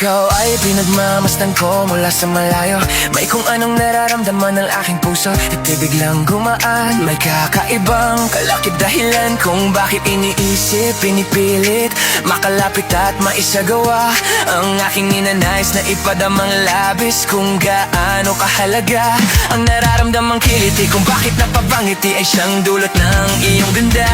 Ikaw ay pinagmamasdan ko mula sa malayo. May kung anong nararamdaman ng aking puso, ito'y biglang gumaan. May kakaibang kalakip dahilan kung bakit iniisip, pinipilit makalapit at maisagawa ang aking ninanais na ipadamang labis kung gaano kahalaga. Ang nararamdamang kiliti kung bakit napabangiti ay siyang dulot ng iyong ganda.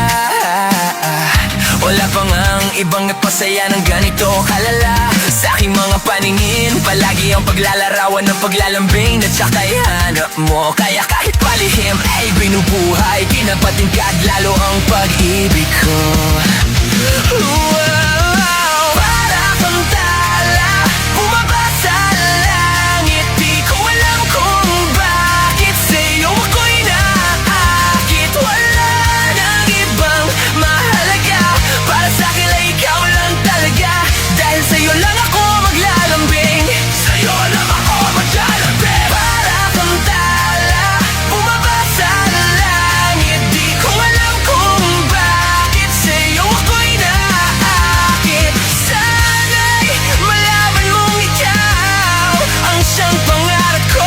Wala pa ngang ibang nagpasaya ng ganito kalala. Sa aking mga paningin, palagi ang paglalarawan ng paglalambing na tsaka'y hanap mo. Kaya kahit palihim ay binubuhay, kinapatingkad lalo ang pag-ibig ko. Para kang tala, bumaba sa langit. Di ko alam kung bakit sa'yo ako'y naakit. Wala nang ibang mahalaga, para sa'kin ay ikaw lang talaga. Dahil sa'yo lang ako maglalambing, sa'yo lang ako maglalambing. Para kang tala, bumaba sa langit. Di ko alam kung bakit sa'yo ako'y naakit. Sana'y malaman mong ikaw ang siyang pangarap ko.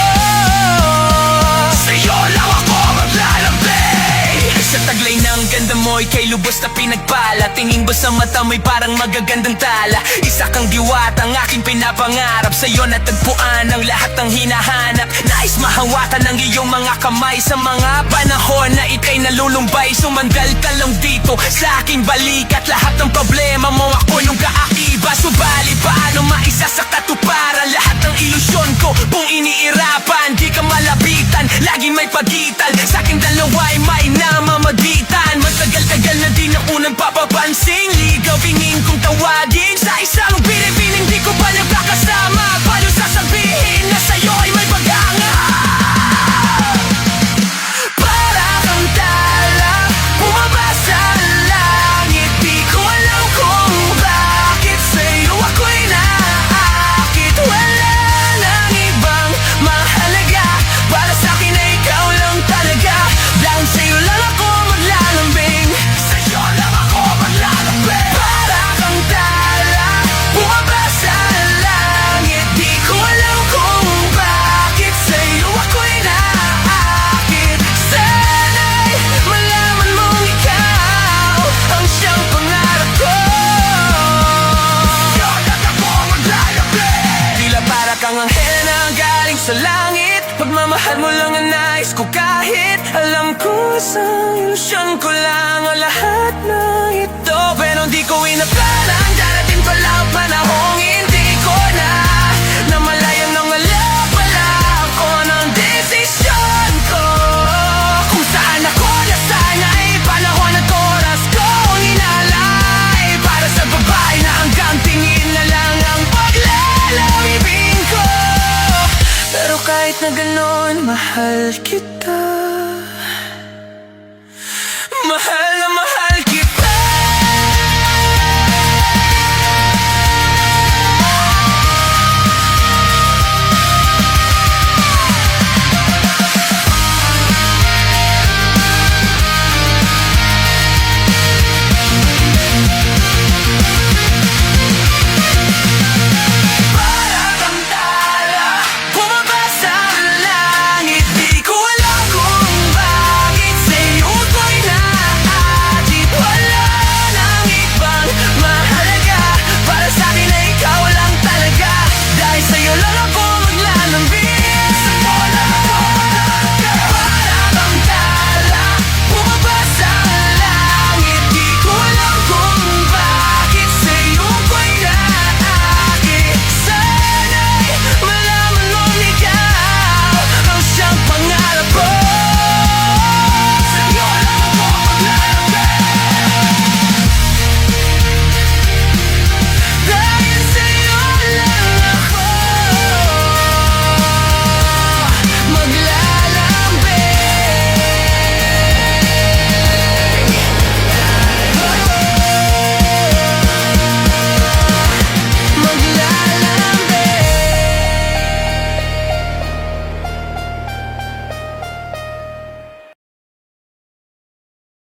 Sa'yo lang ako maglalambing. Sa taglay ng ganda mo, ika'y lubos na pinagpala. Tingin ba sa mata mo'y parang magagandang tala. Isa kang diwata, ang aking pinapangarap. Sa'yo natagpuan ang lahat ng hinahanap. Nais mahawatan ng iyong mga kamay. Sa mga panahon na ika'y nalulumbay, sumandal ka lang dito sa aking balikat. Lahat ng problema mo ako yung kaakiba. Subalit paano maisasa katuparan lahat ng ilusyon ko kung iniirapan. Di ka malapitan, laging may pagitan. Sa aking dalawa ay may namamagitan. Matagal-tagal na din ang unang papapansing. Ligaw pingin kong tawagin sa isang binibining di ko pa nagkakasama. Paano sasabihin na sa'yo ay may pag-anga? Para kang tala, bumaba sa langit. Di ko alam kung bakit sa'yo ako'y naakit. Wala nang ibang mahalaga, para sa'kin ay ikaw lang talaga. Dahil sa'yo lang ako maglalambing, sa'yo lang ako maglalambing. Para kang tala, bumaba sa langit. Di ko alam kung bakit sa'yo ako'y naakit. Sana'y malaman mong ikaw ang siyang pangarap ko. Sa'yo lang ako maglalambing. Tila para kang anghel na galing sa langit. Pagmamahal mo lang ang nais ko, kahit alam ko sa ilusyon ko lang ang lahat ng ito. Pero di ko inaplanan, darating pala ang panahong hindi ko na namalayan ng alam pala ako ng desisyon ko. Kung saan ako nasanay, panahon at oras ko inalay. Para sa babae na hanggang tingin na lang ang paglalawibin ko. Pero kahit na ganon, mahal kita. Mahal